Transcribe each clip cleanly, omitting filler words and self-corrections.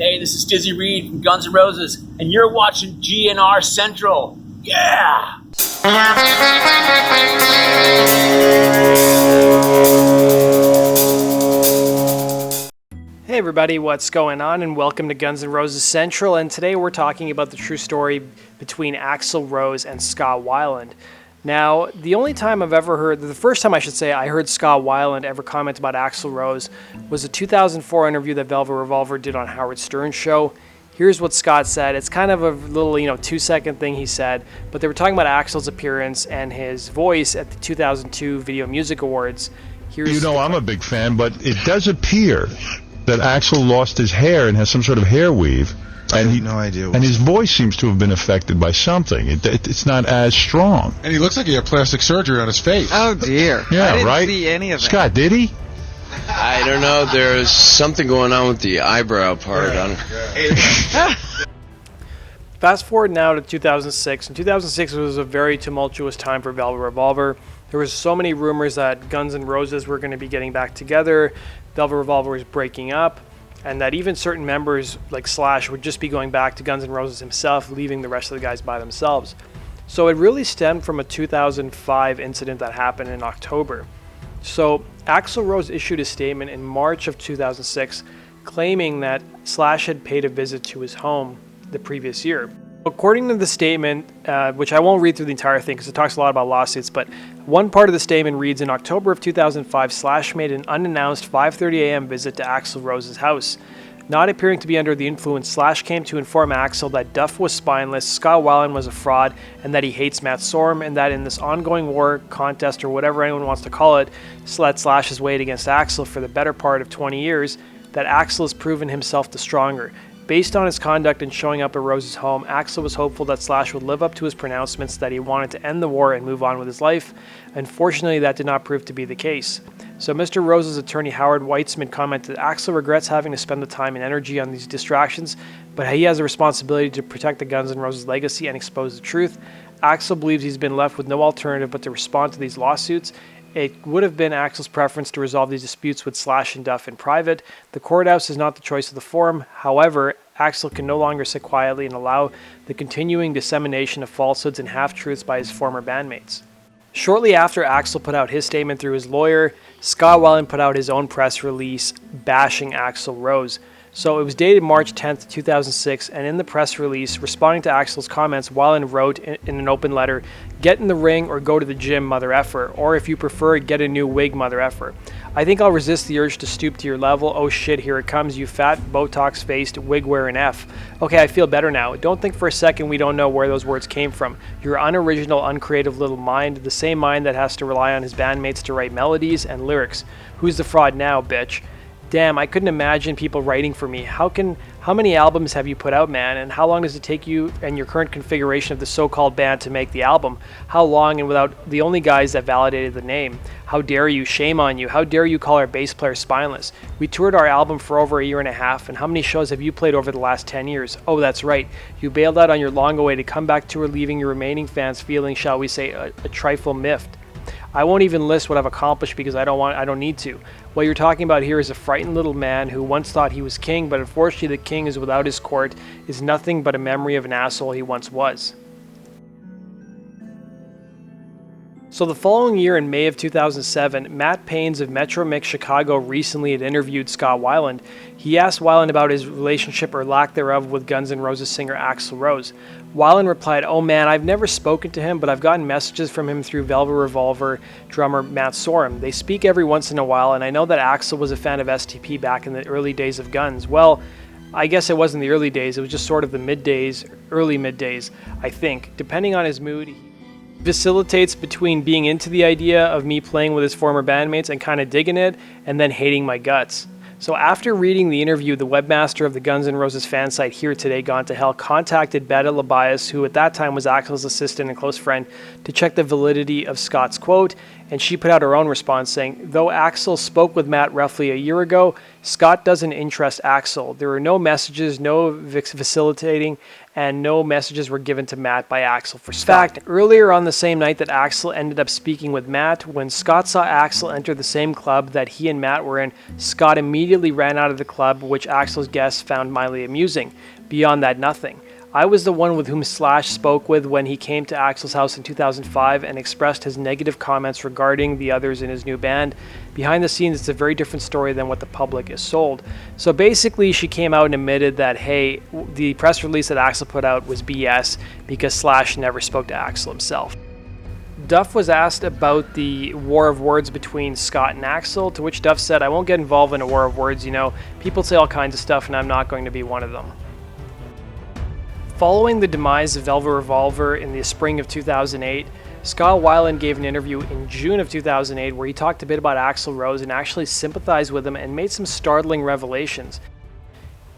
Hey, this is Dizzy Reed from Guns N' Roses, and you're watching GNR Central. Yeah! Hey everybody, what's going on? And welcome to Guns N' Roses Central. And today we're talking about the true story between Axl Rose and Scott Weiland. Now, the only time I've ever heard, the first time I should say I heard Scott Weiland ever comment about Axl Rose was a 2004 interview that Revolver did on Howard Stern's show. Here's what Scott said. It's kind of a little, 2-second thing he said, but they were talking about Axl's appearance and his voice at the 2002 Video Music Awards. I'm a big fan, but it does appear that Axl lost his hair and has some sort of hair weave. I have no idea. And his voice seems to have been affected by something. It's not as strong. And he looks like he had plastic surgery on his face. Oh, dear. Yeah, I didn't right? see any of that. Scott, did he? I don't know. There's something going on with the eyebrow part. Fast forward now to 2006. And 2006 was a very tumultuous time for Velvet Revolver. There was so many rumors that Guns N' Roses were going to be getting back together, Velvet Revolver was breaking up, and that even certain members like Slash would just be going back to Guns N' Roses himself, leaving the rest of the guys by themselves. So it really stemmed from a 2005 incident that happened in October. So Axl Rose issued a statement in March of 2006 claiming that Slash had paid a visit to his home the previous year. According to the statement, which I won't read through the entire thing because it talks a lot about lawsuits, but one part of the statement reads, in October of 2005, Slash made an unannounced 5:30 a.m. visit to Axl Rose's house. Not appearing to be under the influence, Slash came to inform Axl that Duff was spineless, Scott Weiland was a fraud, and that he hates Matt Sorum, and that in this ongoing war, contest, or whatever anyone wants to call it, that Slash has weighed against Axl for the better part of 20 years, that Axl has proven himself the stronger. Based on his conduct in showing up at Rose's home, Axl was hopeful that Slash would live up to his pronouncements that he wanted to end the war and move on with his life. Unfortunately, that did not prove to be the case. So Mr. Rose's attorney Howard Weitzman commented, Axl regrets having to spend the time and energy on these distractions, but he has a responsibility to protect the Guns N' Roses legacy and expose the truth. Axl believes he's been left with no alternative but to respond to these lawsuits. It would have been Axl's preference to resolve these disputes with Slash and Duff in private. The courthouse is not the choice of the forum. However, Axl can no longer sit quietly and allow the continuing dissemination of falsehoods and half-truths by his former bandmates. Shortly after Axl put out his statement through his lawyer, Scott Weiland put out his own press release bashing Axl Rose. So it was dated March 10th, 2006, and in the press release, responding to Axl's comments, Weiland wrote in an open letter, "Get in the ring or go to the gym, mother effer, or if you prefer, get a new wig, mother effer. I think I'll resist the urge to stoop to your level. Oh shit, here it comes, you fat, Botox-faced, wig-wearing F. Okay, I feel better now. Don't think for a second we don't know where those words came from. Your unoriginal, uncreative little mind, the same mind that has to rely on his bandmates to write melodies and lyrics. Who's the fraud now, bitch? Damn, I couldn't imagine people writing for me. How many albums have you put out, man? And how long does it take you and your current configuration of the so-called band to make the album? How long and without the only guys that validated the name? How dare you? Shame on you. How dare you call our bass player spineless? We toured our album for over a year and a half, and how many shows have you played over the last 10 years? Oh, that's right. You bailed out on your long-awaited comeback tour, leaving your remaining fans feeling, shall we say, a trifle miffed. I won't even list what I've accomplished because I don't need to. What you're talking about here is a frightened little man who once thought he was king, but unfortunately the king is without his court, is nothing but a memory of an asshole he once was." So the following year, in May of 2007, Matt Paines of Metro Mix Chicago recently had interviewed Scott Weiland. He asked Weiland about his relationship or lack thereof with Guns N' Roses singer Axl Rose. Weiland replied, "Oh man, I've never spoken to him, but I've gotten messages from him through Velvet Revolver drummer Matt Sorum. They speak every once in a while, and I know that Axl was a fan of STP back in the early days of Guns. Well, I guess it wasn't the early days, it was just sort of the early mid-days, I think. Depending on his mood, he facilitates between being into the idea of me playing with his former bandmates and kind of digging it, and then hating my guts." So after reading the interview, the webmaster of the Guns N' Roses fan site Here Today Gone to Hell contacted Betta Labias, who at that time was Axl's assistant and close friend, to check the validity of Scott's quote, and she put out her own response saying, though Axl spoke with Matt roughly a year ago, Scott doesn't interest Axl. There were no messages, no facilitating, and no messages were given to Matt by Axl for Scott. In fact, earlier on the same night that Axl ended up speaking with Matt, when Scott saw Axl enter the same club that he and Matt were in, Scott immediately ran out of the club, which Axl's guests found mildly amusing. Beyond that, nothing. I was the one with whom Slash spoke with when he came to Axl's house in 2005 and expressed his negative comments regarding the others in his new band. Behind the scenes, it's a very different story than what the public is sold. So basically, she came out and admitted that, hey, the press release that Axl put out was BS because Slash never spoke to Axl himself. Duff was asked about the war of words between Scott and Axl, to which Duff said, I won't get involved in a war of words, people say all kinds of stuff and I'm not going to be one of them. Following the demise of Velvet Revolver in the spring of 2008, Scott Weiland gave an interview in June of 2008 where he talked a bit about Axl Rose and actually sympathized with him and made some startling revelations.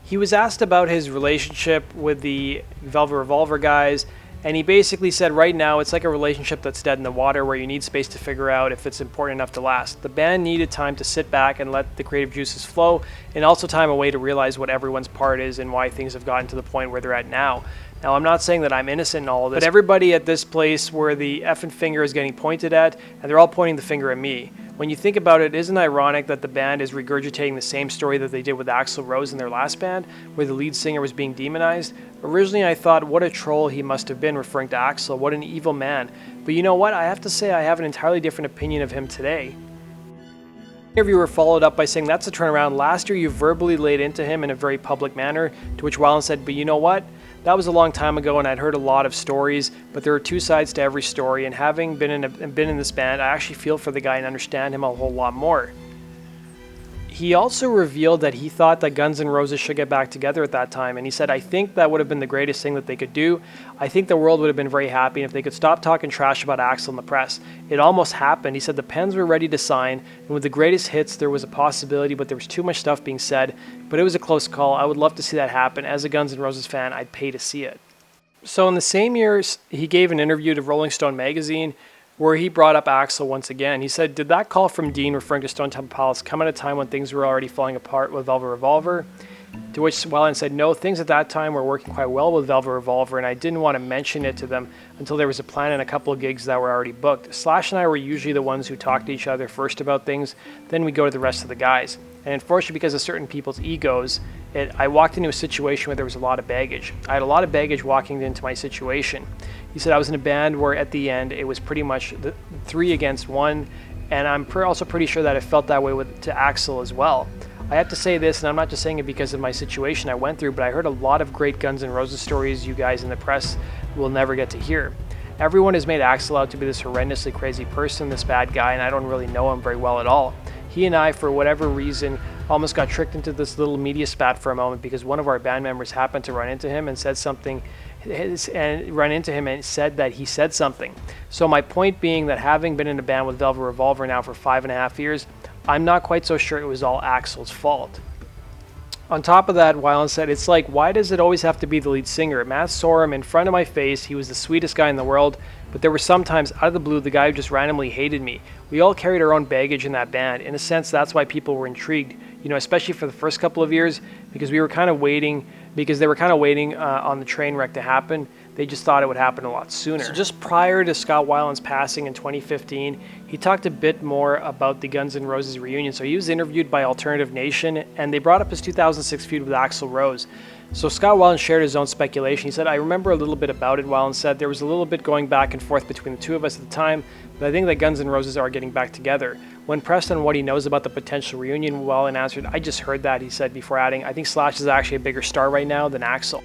He was asked about his relationship with the Velvet Revolver guys, and he basically said right now it's like a relationship that's dead in the water where you need space to figure out if it's important enough to last. The band needed time to sit back and let the creative juices flow, and also time away to realize what everyone's part is and why things have gotten to the point where they're at now. Now, I'm not saying that I'm innocent in all of this, but everybody at this place where the effing finger is getting pointed at, and they're all pointing the finger at me. When you think about it, isn't it ironic that the band is regurgitating the same story that they did with Axl Rose in their last band, where the lead singer was being demonized? Originally, I thought, what a troll he must have been, referring to Axl, what an evil man. But you know what? I have to say I have an entirely different opinion of him today. The interviewer followed up by saying, that's a turnaround. Last year, you verbally laid into him in a very public manner, to which Weiland said, but you know what? That was a long time ago and I'd heard a lot of stories, but there are two sides to every story, and having been in this band, I actually feel for the guy and understand him a whole lot more. He also revealed that he thought that Guns N' Roses should get back together at that time, and he said, I think that would have been the greatest thing that they could do. I think the world would have been very happy if they could stop talking trash about Axl in the press. It almost happened. He said the Pens were ready to sign, and with the greatest hits there was a possibility, but there was too much stuff being said, but it was a close call. I would love to see that happen. As a Guns N' Roses fan, I'd pay to see it. So in the same year, he gave an interview to Rolling Stone magazine where he brought up Axl once again. He said, did that call from Dean, referring to Stone Temple Pilots, come at a time when things were already falling apart with Velvet Revolver? To which Weiland said, no, things at that time were working quite well with Velvet Revolver, and I didn't want to mention it to them until there was a plan and a couple of gigs that were already booked. Slash and I were usually the ones who talked to each other first about things, then we go to the rest of the guys. And unfortunately, because of certain people's egos, I walked into a situation where there was a lot of baggage. I had a lot of baggage walking into my situation. He said I was in a band where at the end it was pretty much 3 against 1, and I'm also pretty sure that it felt that way to Axl as well. I have to say this, and I'm not just saying it because of my situation I went through, but I heard a lot of great Guns N' Roses stories you guys in the press will never get to hear. Everyone has made Axl out to be this horrendously crazy person, this bad guy, and I don't really know him very well at all. He and I, for whatever reason, almost got tricked into this little media spat for a moment because one of our band members happened to run into him and said something, and run into him and said that he said something. So my point being that having been in a band with Velvet Revolver now for 5.5 years, I'm not quite so sure it was all Axl's fault. On top of that, Weiland said, it's like, why does it always have to be the lead singer? Matt saw him in front of my face. He was the sweetest guy in the world, but there were sometimes, out of the blue, the guy who just randomly hated me. We all carried our own baggage in that band. In a sense, that's why people were intrigued, especially for the first couple of years, because they were kind of waiting on the train wreck to happen. They just thought it would happen a lot sooner. So just prior to Scott Weiland's passing in 2015, he talked a bit more about the Guns N' Roses reunion. So he was interviewed by Alternative Nation, and they brought up his 2006 feud with Axl Rose. So Scott Weiland shared his own speculation. He said, I remember a little bit about it. Weiland said, there was a little bit going back and forth between the two of us at the time, but I think that Guns N' Roses are getting back together. When pressed on what he knows about the potential reunion, Weiland answered, I just heard that, he said, before adding, I think Slash is actually a bigger star right now than Axl.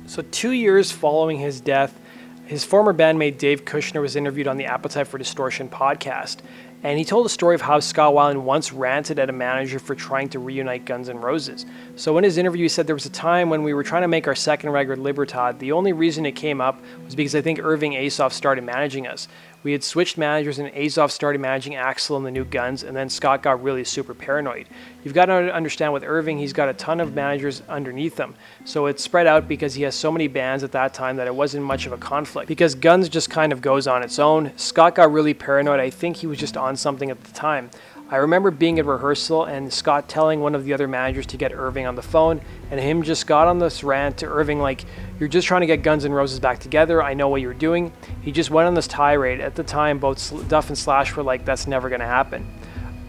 So 2 years following his death, his former bandmate Dave Kushner was interviewed on the Appetite for Distortion podcast, and he told a story of how Scott Weiland once ranted at a manager for trying to reunite Guns N' Roses. So in his interview, he said there was a time when we were trying to make our second record, Libertad. The only reason it came up was because I think Irving Asoff started managing us. We had switched managers and Azov started managing Axel and the new Guns, and then Scott got really super paranoid. You've got to understand with Irving, he's got a ton of managers underneath him. So it's spread out because he has so many bands at that time that it wasn't much of a conflict. Because Guns just kind of goes on its own, Scott got really paranoid. I think he was just on something at the time. I remember being at rehearsal and Scott telling one of the other managers to get Irving on the phone, and him just got on this rant to Irving like, "You're just trying to get Guns N' Roses back together. I know what you're doing." He just went on this tirade. At the time, both Duff and Slash were like, "That's never going to happen."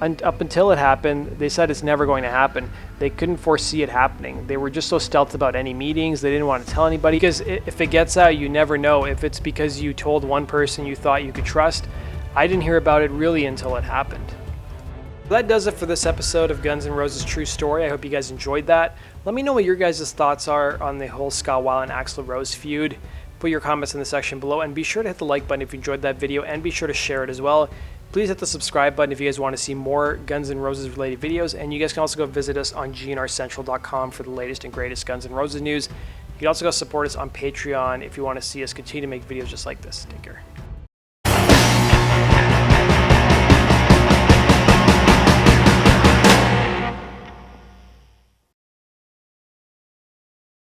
And up until it happened, they said it's never going to happen. They couldn't foresee it happening. They were just so stealth about any meetings. They didn't want to tell anybody, because if it gets out, you never know. If it's because you told one person you thought you could trust, I didn't hear about it really until it happened. That does it for this episode of Guns N' Roses True Story. I hope you guys enjoyed that. Let me know what your guys' thoughts are on the whole Scott Weiland Axl Rose feud. Put your comments in the section below, and be sure to hit the like button if you enjoyed that video, and be sure to share it as well. Please hit the subscribe button if you guys want to see more Guns N' Roses related videos, and you guys can also go visit us on GNRCentral.com for the latest and greatest Guns N' Roses news. You can also go support us on Patreon if you want to see us continue to make videos just like this. Take care.